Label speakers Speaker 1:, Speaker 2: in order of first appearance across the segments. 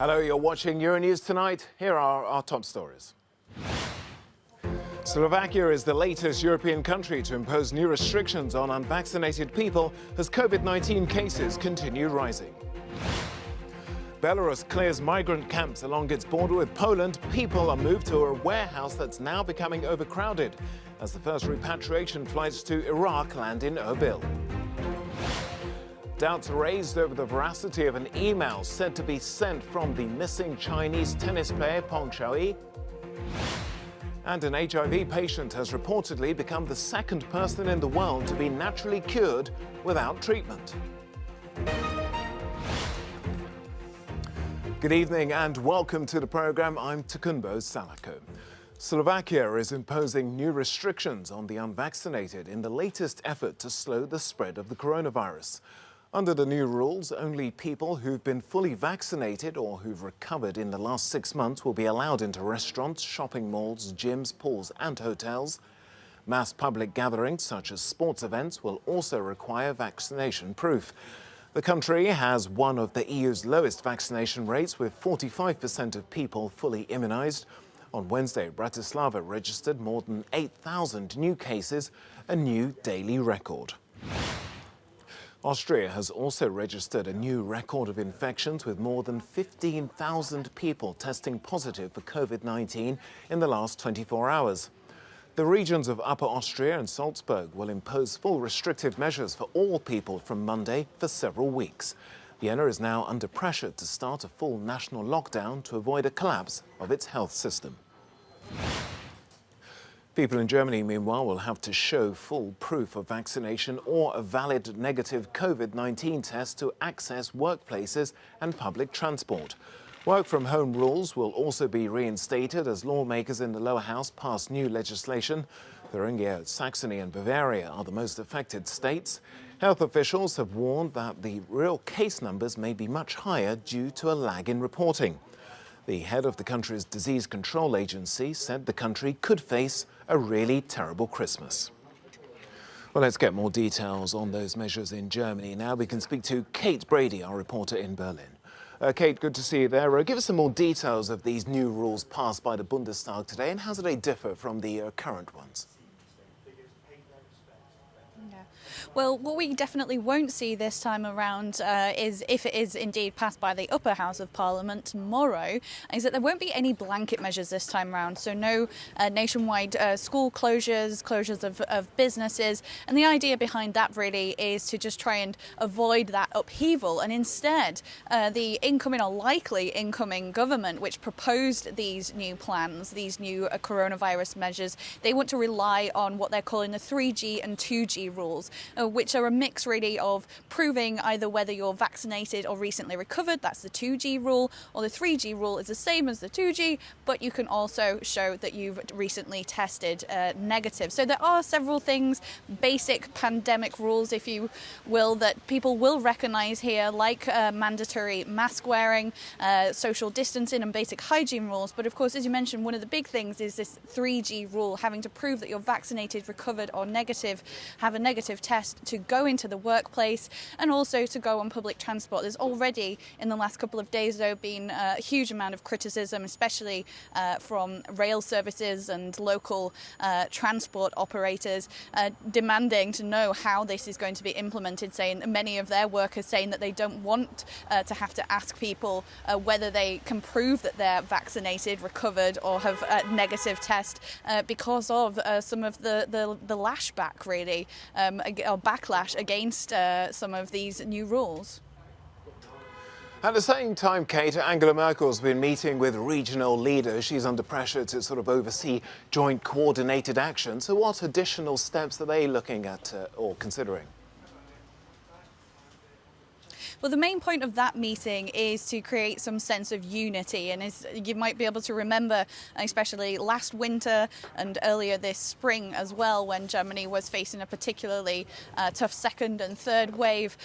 Speaker 1: Hello, you're watching Euronews Tonight. Here are our top stories. Slovakia is the latest European country to impose new restrictions on unvaccinated people as COVID-19 cases continue rising. Belarus clears migrant camps along its border with Poland. People are moved to a warehouse that's now becoming overcrowded as the first repatriation flights to Iraq land in Erbil. Doubts raised over the veracity of an email said to be sent from the missing Chinese tennis player Peng Shuai. And an HIV patient has reportedly become the second person in the world to be naturally cured without treatment. Good evening and welcome to the program. I'm Tukunbo Salako. Slovakia is imposing new restrictions on the unvaccinated in the latest effort to slow the spread of the coronavirus. Under the new rules, only people who've been fully vaccinated or who've recovered in the last 6 months will be allowed into restaurants, shopping malls, gyms, pools and hotels. Mass public gatherings such as sports events will also require vaccination proof. The country has one of the EU's lowest vaccination rates, with 45% of people fully immunized. On Wednesday, Bratislava registered more than 8,000 new cases, a new daily record. Austria has also registered a new record of infections, with more than 15,000 people testing positive for COVID-19 in the last 24 hours. The regions of Upper Austria and Salzburg will impose full restrictive measures for all people from Monday for several weeks. Vienna is now under pressure to start a full national lockdown to avoid a collapse of its health system. People in Germany, meanwhile, will have to show full proof of vaccination or a valid negative COVID-19 test to access workplaces and public transport. Work-from-home rules will also be reinstated as lawmakers in the lower house pass new legislation. Thuringia, Saxony and Bavaria are the most affected states. Health officials have warned that the real case numbers may be much higher due to a lag in reporting. The head of the country's disease control agency said the country could face a really terrible Christmas. Well, let's get more details on those measures in Germany. Now we can speak to Kate Brady, our reporter in Berlin. Kate, good to see you there. Give us some more details of these new rules passed by the Bundestag today, and how do they differ from the current ones?
Speaker 2: Well, what we definitely won't see this time around is, if it is indeed passed by the upper house of Parliament tomorrow, is that there won't be any blanket measures this time around. So no nationwide school closures of businesses. And the idea behind that really is to just try and avoid that upheaval. And instead, the incoming or likely incoming government, which proposed these new plans, these new coronavirus measures, they want to rely on what they're calling the 3G and 2G rules, which are a mix really of proving either whether you're vaccinated or recently recovered, that's the 2G rule, or the 3G rule is the same as the 2G, but you can also show that you've recently tested negative. So there are several things, basic pandemic rules, if you will, that people will recognise here, like mandatory mask wearing, social distancing and basic hygiene rules. But of course, as you mentioned, one of the big things is this 3G rule, having to prove that you're vaccinated, recovered or negative, have a negative test to go into the workplace and also to go on public transport. There's already, in the last couple of days, though, been a huge amount of criticism, especially from rail services and local transport operators, demanding to know how this is going to be implemented, saying many of their workers saying that they don't want to have to ask people whether they can prove that they're vaccinated, recovered or have a negative test because of some of the lashback, really, or backlash against some of these new rules.
Speaker 1: At the same time, Kate, Angela Merkel's been meeting with regional leaders. She's under pressure to sort of oversee joint coordinated action. So what additional steps are they looking at or considering?
Speaker 2: Well, the main point of that meeting is to create some sense of unity. And as you might be able to remember, especially last winter and earlier this spring as well, when Germany was facing a particularly tough second and third wave,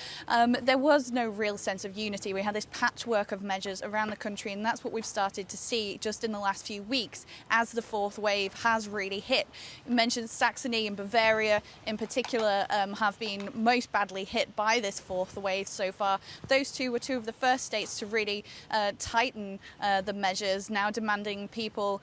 Speaker 2: there was no real sense of unity. We had this patchwork of measures around the country, and that's what we've started to see just in the last few weeks as the fourth wave has really hit. You mentioned Saxony and Bavaria in particular have been most badly hit by this fourth wave so far. those two were two of the first states to really tighten the measures, now demanding people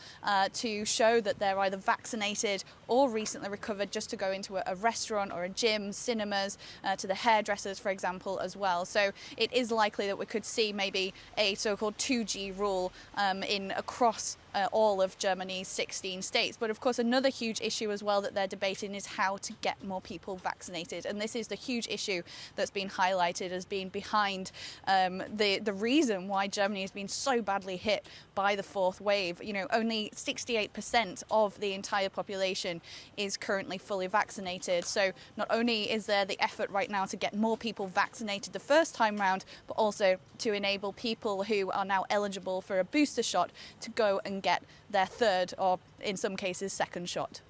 Speaker 2: to show that they're either vaccinated or recently recovered just to go into a restaurant or a gym, cinemas, to the hairdressers, for example, as well. So it is likely that we could see maybe a so-called 2G rule across all of Germany's 16 states. But of course, another huge issue as well that they're debating is how to get more people vaccinated. And this is the huge issue that's been highlighted as being behind the reason why Germany has been so badly hit by the fourth wave. You know, only 68% of the entire population is currently fully vaccinated. So not only is there the effort right now to get more people vaccinated the first time round, but also to enable people who are now eligible for a booster shot to go and get their third or in some cases second shot.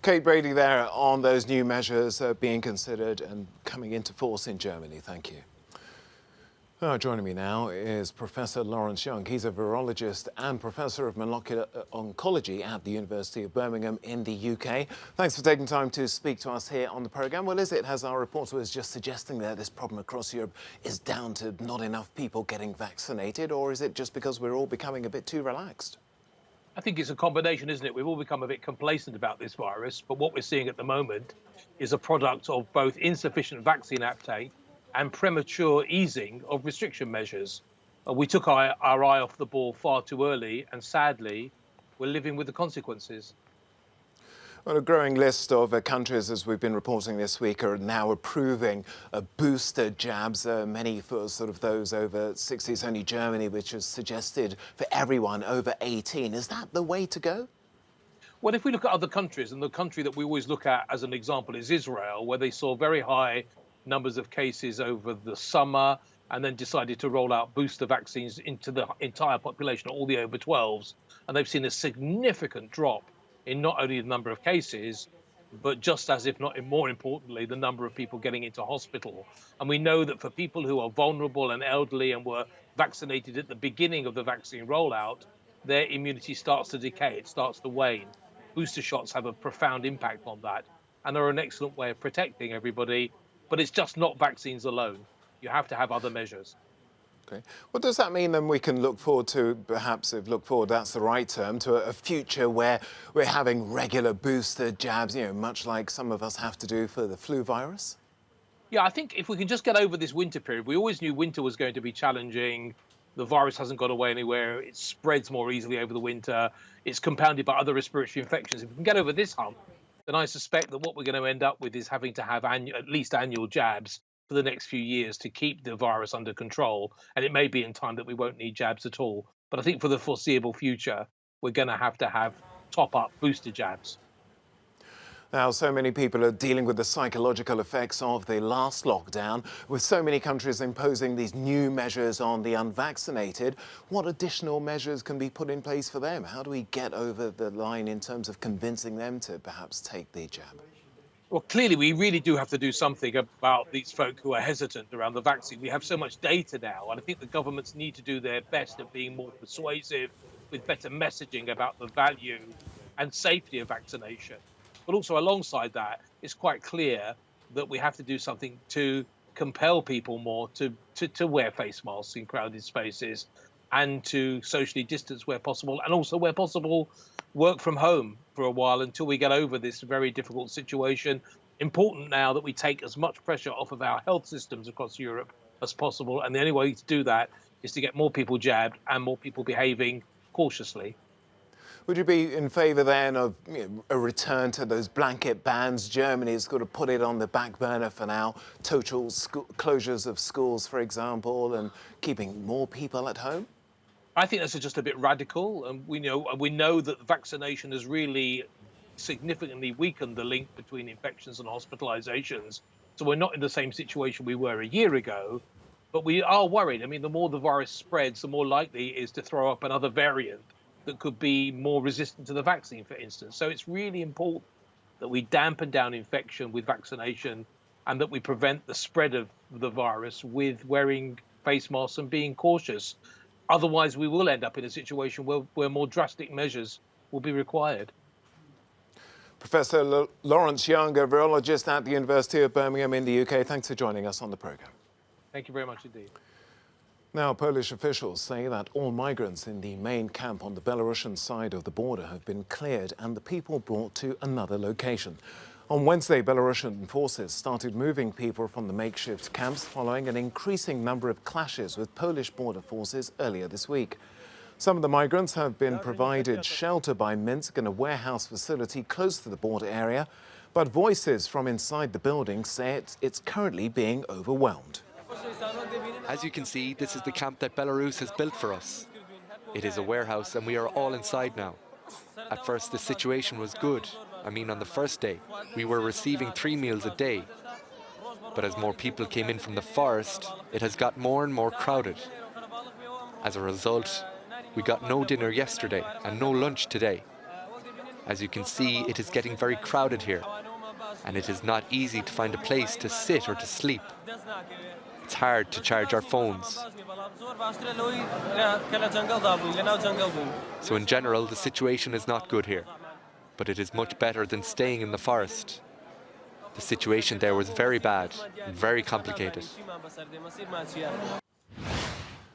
Speaker 1: Kate Brady there on those new measures being considered and coming into force in Germany. Thank you. Joining me now is Professor Lawrence Young. He's a virologist and Professor of Molecular Oncology at the University of Birmingham in the UK. Thanks for taking time to speak to us here on the programme. Well, is it, as our reporter was just suggesting there, this problem across Europe is down to not enough people getting vaccinated, or is it just because we're all becoming a bit too relaxed?
Speaker 3: I think it's a combination, isn't it? We've all become a bit complacent about this virus, but what we're seeing at the moment is a product of both insufficient vaccine uptake and premature easing of restriction measures. We took our eye off the ball far too early, and sadly, we're living with the consequences.
Speaker 1: Well, a growing list of countries, as we've been reporting this week, are now approving booster jabs, many for sort of those over 60. It's only Germany which has suggested for everyone over 18. Is that the way to go?
Speaker 3: Well, if we look at other countries, and the country that we always look at as an example is Israel, where they saw very high numbers of cases over the summer and then decided to roll out booster vaccines into the entire population, all the over 12s. And they've seen a significant drop in not only the number of cases, but just as if not more importantly, the number of people getting into hospital. And we know that for people who are vulnerable and elderly and were vaccinated at the beginning of the vaccine rollout, their immunity starts to decay, it starts to wane. Booster shots have a profound impact on that and are an excellent way of protecting everybody. But it's just not vaccines alone. You have to have other measures.
Speaker 1: Okay. What does that mean then we can look forward to, perhaps if look forward, that's the right term, to a future where we're having regular booster jabs, you know, much like some of us have to do for the flu virus?
Speaker 3: Yeah, I think if we can just get over this winter period, we always knew winter was going to be challenging. The virus hasn't got away anywhere. It spreads more easily over the winter. It's compounded by other respiratory infections. If we can get over this hump, then I suspect that what we're going to end up with is having to have at least annual jabs for the next few years to keep the virus under control. And it may be in time that we won't need jabs at all. But I think for the foreseeable future, we're going to have top-up booster jabs.
Speaker 1: Now, so many people are dealing with the psychological effects of the last lockdown, with so many countries imposing these new measures on the unvaccinated. What additional measures can be put in place for them? How do we get over the line in terms of convincing them to perhaps take the jab?
Speaker 3: Well, clearly, we really do have to do something about these folk who are hesitant around the vaccine. We have so much data now, and I think the governments need to do their best at being more persuasive with better messaging about the value and safety of vaccination. But also alongside that, it's quite clear that we have to do something to compel people more to wear face masks in crowded spaces and to socially distance where possible, and also where possible, work from home for a while until we get over this very difficult situation. Important now that we take as much pressure off of our health systems across Europe as possible. And the only way to do that is to get more people jabbed and more people behaving cautiously.
Speaker 1: Would you be in favour then of a return to those blanket bans? Germany's got to put it on the back burner for now. Total closures of schools, for example, and keeping more people at home?
Speaker 3: I think that's just a bit radical. And we know that vaccination has really significantly weakened the link between infections and hospitalizations. So we're not in the same situation we were a year ago, but we are worried. I mean, the more the virus spreads, the more likely it is to throw up another variant that could be more resistant to the vaccine, for instance. So it's really important that we dampen down infection with vaccination and that we prevent the spread of the virus with wearing face masks and being cautious. Otherwise, we will end up in a situation where more drastic measures will be required.
Speaker 1: Professor Lawrence Young, a virologist at the University of Birmingham in the UK, thanks for joining us on the programme.
Speaker 3: Thank you very much indeed.
Speaker 1: Now, Polish officials say that all migrants in the main camp on the Belarusian side of the border have been cleared and the people brought to another location. On Wednesday, Belarusian forces started moving people from the makeshift camps following an increasing number of clashes with Polish border forces earlier this week. Some of the migrants have been provided shelter by Minsk in a warehouse facility close to the border area, but voices from inside the building say it's currently being overwhelmed.
Speaker 4: As you can see, this is the camp that Belarus has built for us. It is a warehouse and we are all inside now. At first the situation was good. I mean, on the first day, we were receiving 3 meals a day. But as more people came in from the forest, it has got more and more crowded. As a result, we got no dinner yesterday and no lunch today. As you can see, it is getting very crowded here, and it is not easy to find a place to sit or to sleep. It's hard to charge our phones. So in general, the situation is not good here, but it is much better than staying in the forest. The situation there was very bad and very complicated.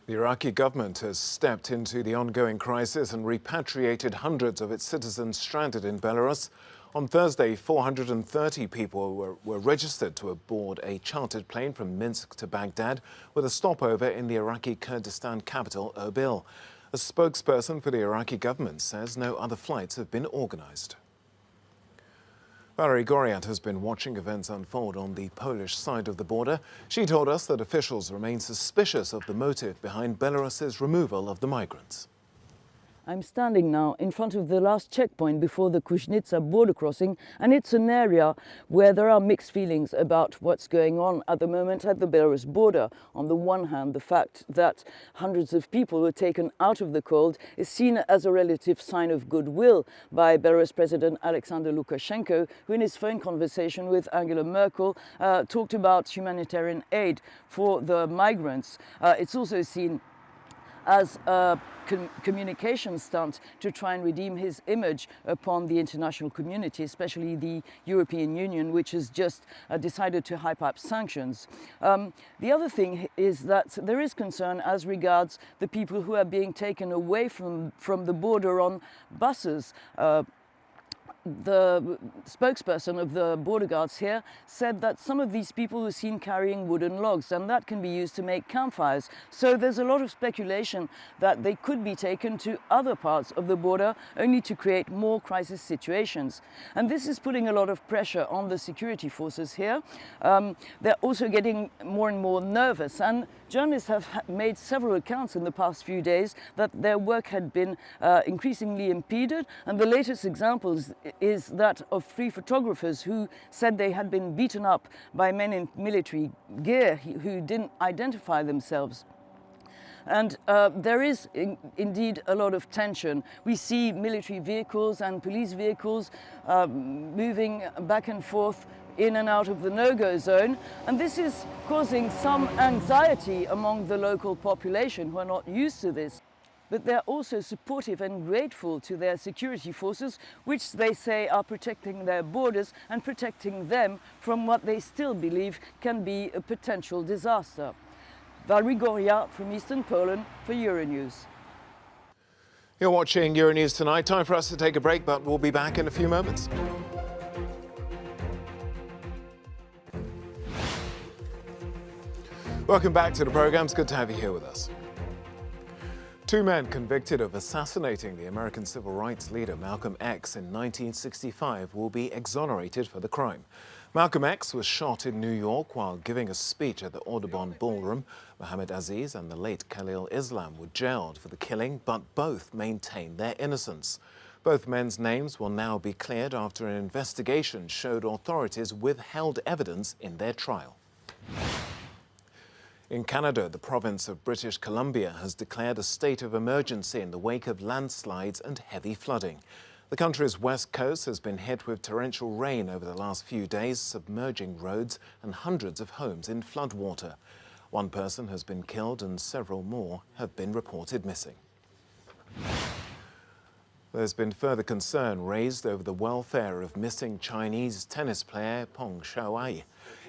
Speaker 1: The Iraqi government has stepped into the ongoing crisis and repatriated hundreds of its citizens stranded in Belarus. On Thursday, 430 people were registered to board a chartered plane from Minsk to Baghdad with a stopover in the Iraqi Kurdistan capital, Erbil. A spokesperson for the Iraqi government says no other flights have been organized. Valerie Goriat has been watching events unfold on the Polish side of the border. She told us that officials remain suspicious of the motive behind Belarus's removal of the migrants.
Speaker 5: I'm standing now in front of the last checkpoint before the Kuznitsa border crossing, and it's an area where there are mixed feelings about what's going on at the moment at the Belarus border. On the one hand, the fact that hundreds of people were taken out of the cold is seen as a relative sign of goodwill by Belarus President Alexander Lukashenko, who in his phone conversation with Angela Merkel talked about humanitarian aid for the migrants. It's also seen as a communication stunt to try and redeem his image upon the international community, especially the European Union, which has just decided to hype up sanctions. The other thing is that there is concern as regards the people who are being taken away from the border on buses. The spokesperson of the border guards here said that some of these people were seen carrying wooden logs, and that can be used to make campfires. So there's a lot of speculation that they could be taken to other parts of the border only to create more crisis situations. And this is putting a lot of pressure on the security forces here. They're also getting more and more nervous, and journalists have made several accounts in the past few days that their work had been increasingly impeded, and the latest examples is that of 3 photographers who said they had been beaten up by men in military gear who didn't identify themselves. And there is indeed a lot of tension. We see military vehicles and police vehicles moving back and forth in and out of the no-go zone, and this is causing some anxiety among the local population who are not used to this. But they're also supportive and grateful to their security forces, which they say are protecting their borders and protecting them from what they still believe can be a potential disaster. Valerie Goria from Eastern Poland for Euronews.
Speaker 1: You're watching Euronews Tonight. Time for us to take a break, but we'll be back in a few moments. Welcome back to the programme. It's good to have you here with us. 2 men convicted of assassinating the American civil rights leader Malcolm X in 1965 will be exonerated for the crime. Malcolm X was shot in New York while giving a speech at the Audubon Ballroom. Muhammad Aziz and the late Khalil Islam were jailed for the killing, but both maintained their innocence. Both men's names will now be cleared after an investigation showed authorities withheld evidence in their trial. In Canada, the province of British Columbia has declared a state of emergency in the wake of landslides and heavy flooding. The country's west coast has been hit with torrential rain over the last few days, submerging roads and hundreds of homes in floodwater. 1 person has been killed and several more have been reported missing. There's been further concern raised over the welfare of missing Chinese tennis player Peng Shuai.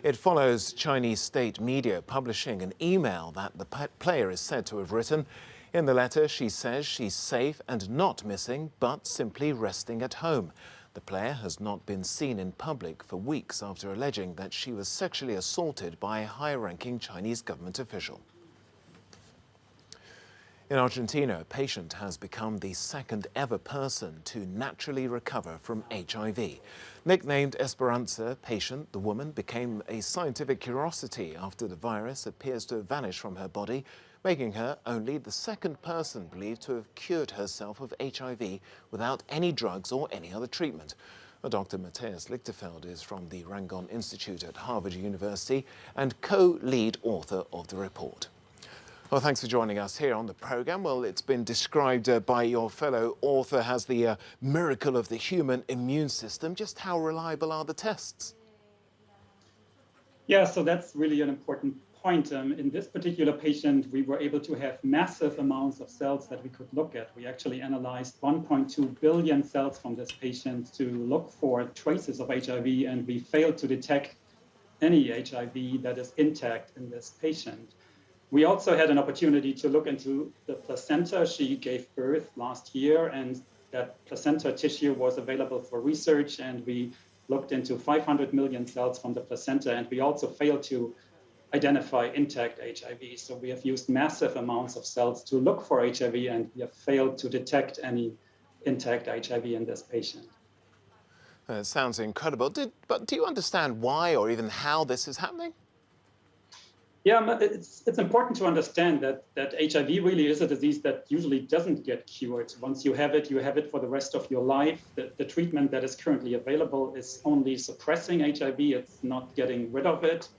Speaker 1: It follows Chinese state media publishing an email that the player is said to have written. In the letter, she says she's safe and not missing, but simply resting at home. The player has not been seen in public for weeks after alleging that she was sexually assaulted by a high-ranking Chinese government official. In Argentina, a patient has become the second ever person to naturally recover from HIV. Nicknamed Esperanza Patient, the woman became a scientific curiosity after the virus appears to have vanished from her body, making her only the second person believed to have cured herself of HIV without any drugs or any other treatment. Dr. Matthias Lichterfeld is from the Rangon Institute at Harvard University and co-lead author of the report. Well, thanks for joining us here on the programme. Well, it's been described by your fellow author as the miracle of the human immune system. Just how reliable are the tests?
Speaker 6: Yeah, so that's really an important point. In this particular patient, we were able to have massive amounts of cells that we could look at. We actually analyzed 1.2 billion cells from this patient to look for traces of HIV, and we failed to detect any HIV that is intact in this patient. We also had an opportunity to look into the placenta. She gave birth last year, and that placenta tissue was available for research, and we looked into 500 million cells from the placenta, and we also failed to identify intact HIV. So we have used massive amounts of cells to look for HIV, and we have failed to detect any intact HIV in this patient.
Speaker 1: It sounds incredible. But do you understand why or even how this is happening?
Speaker 6: Yeah, it's important to understand that HIV really is a disease that usually doesn't get cured. Once you have it for the rest of your life. The treatment that is currently available is only suppressing HIV. It's not getting rid of it.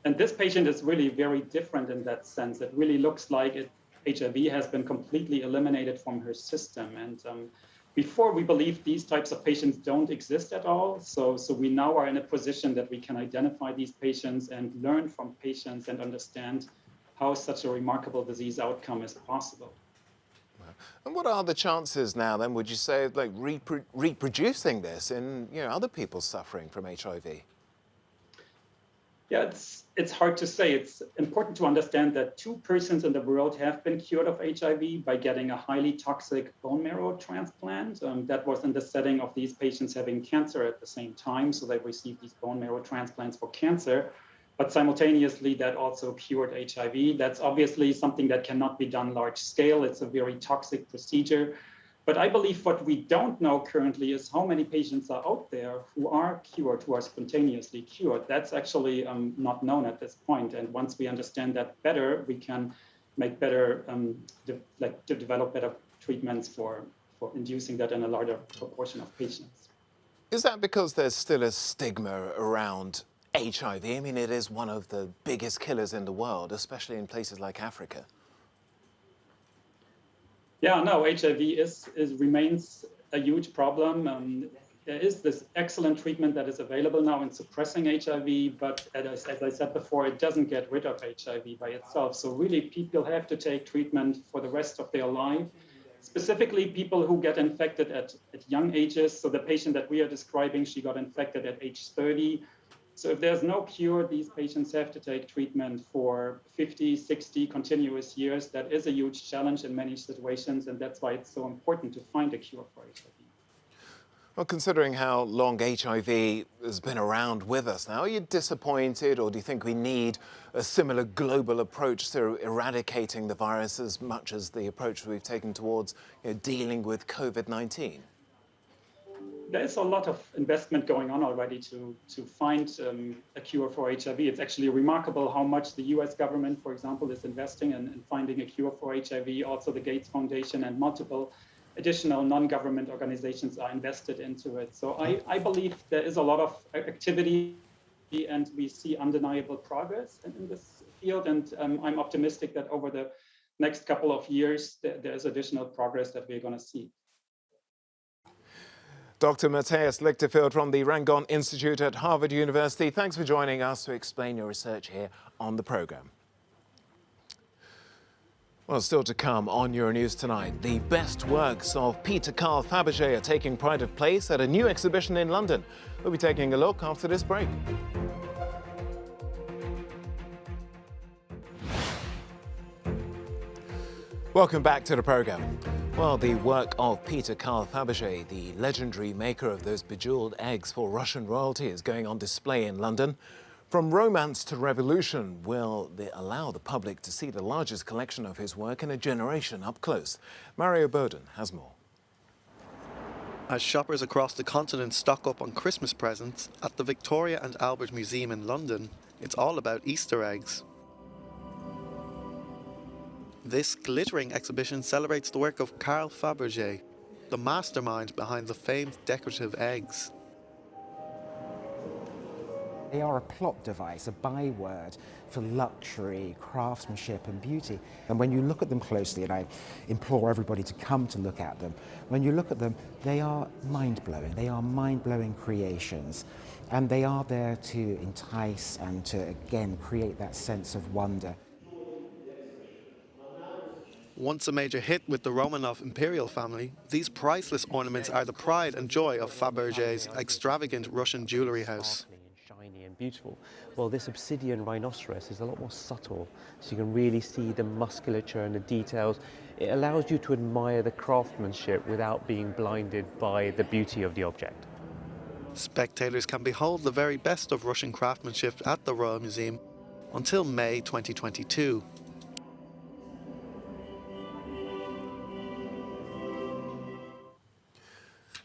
Speaker 6: And this patient is really very different in that sense. It really looks like HIV has been completely eliminated from her system. And before, we believed these types of patients don't exist at all. So we now are in a position that we can identify these patients and learn from patients and understand how such a remarkable disease outcome is possible.
Speaker 1: And what are the chances now then, would you say, of like reproducing this in other people suffering from HIV?
Speaker 6: Yeah, it's hard to say. It's important to understand that 2 persons in the world have been cured of HIV by getting a highly toxic bone marrow transplant. That was in the setting of these patients having cancer at the same time. So they received these bone marrow transplants for cancer, but simultaneously that also cured HIV. That's obviously something that cannot be done large scale. It's a very toxic procedure. But I believe what we don't know currently is how many patients are out there who are cured, who are spontaneously cured. That's actually not known at this point. And once we understand that better, we can make better, develop better treatments for inducing that in a larger proportion of patients.
Speaker 1: Is that because there's still a stigma around HIV? I mean, it is one of the biggest killers in the world, especially in places like Africa.
Speaker 6: Yeah, no, HIV remains a huge problem. There is this excellent treatment that is available now in suppressing HIV, but as I said before, it doesn't get rid of HIV by itself. So really, people have to take treatment for the rest of their life, specifically people who get infected at young ages. So the patient that we are describing, she got infected at age 30. So if there's no cure, these patients have to take treatment for 50, 60 continuous years. That is a huge challenge in many situations, and that's why it's so important to find a cure for HIV.
Speaker 1: Well, considering how long HIV has been around with us now, are you disappointed, or do you think we need a similar global approach to eradicating the virus as much as the approach we've taken towards dealing with COVID-19?
Speaker 6: There's a lot of investment going on already to find a cure for HIV. It's actually remarkable how much the US government, for example, is investing in finding a cure for HIV. Also, the Gates Foundation and multiple additional non-government organizations are invested into it. So I believe there is a lot of activity, and we see undeniable progress in this field. And I'm optimistic that over the next couple of years, there's additional progress that we're going to see.
Speaker 1: Dr. Matthias Lichterfeld from the Rangon Institute at Harvard University. Thanks for joining us to explain your research here on the programme. Well, still to come on Euronews tonight, the best works of Carl Faberge are taking pride of place at a new exhibition in London. We'll be taking a look after this break. Welcome back to the programme. Well, the work of Carl Faberge, the legendary maker of those bejeweled eggs for Russian royalty, is going on display in London. From romance to revolution, will they allow the public to see the largest collection of his work in a generation up close? Mario Bowden has more.
Speaker 7: As shoppers across the continent stock up on Christmas presents, at the Victoria and Albert Museum in London, it's all about Easter eggs. This glittering exhibition celebrates the work of Carl Faberge, the mastermind behind the famed decorative eggs.
Speaker 8: They are a plot device, a byword for luxury, craftsmanship and beauty. And when you look at them closely, and I implore everybody to come to look at them, when you look at them, they are mind-blowing. They are mind-blowing creations. And they are there to entice and to, again, create that sense of wonder.
Speaker 7: Once a major hit with the Romanov imperial family, these priceless ornaments are the pride and joy of Faberge's extravagant Russian jewellery house.
Speaker 9: Shiny and beautiful. Well, this obsidian rhinoceros is a lot more subtle, so you can really see the musculature and the details. It allows you to admire the craftsmanship without being blinded by the beauty of the object.
Speaker 7: Spectators can behold the very best of Russian craftsmanship at the Royal Museum until May 2022.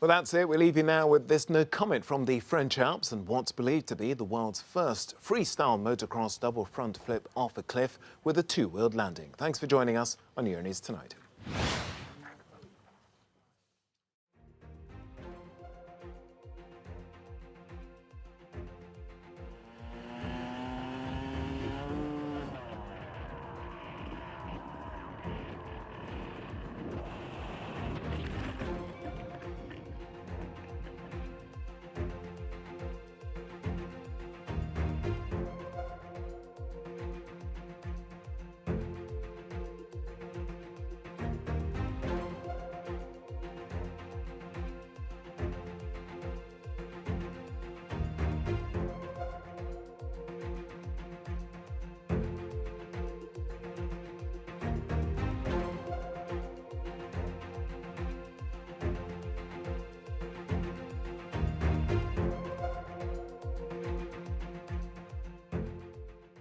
Speaker 1: Well, that's it. We leave you now with this no comment from the French Alps and what's believed to be the world's first freestyle motocross double front flip off a cliff with a two-wheeled landing. Thanks for joining us on Euronews Tonight.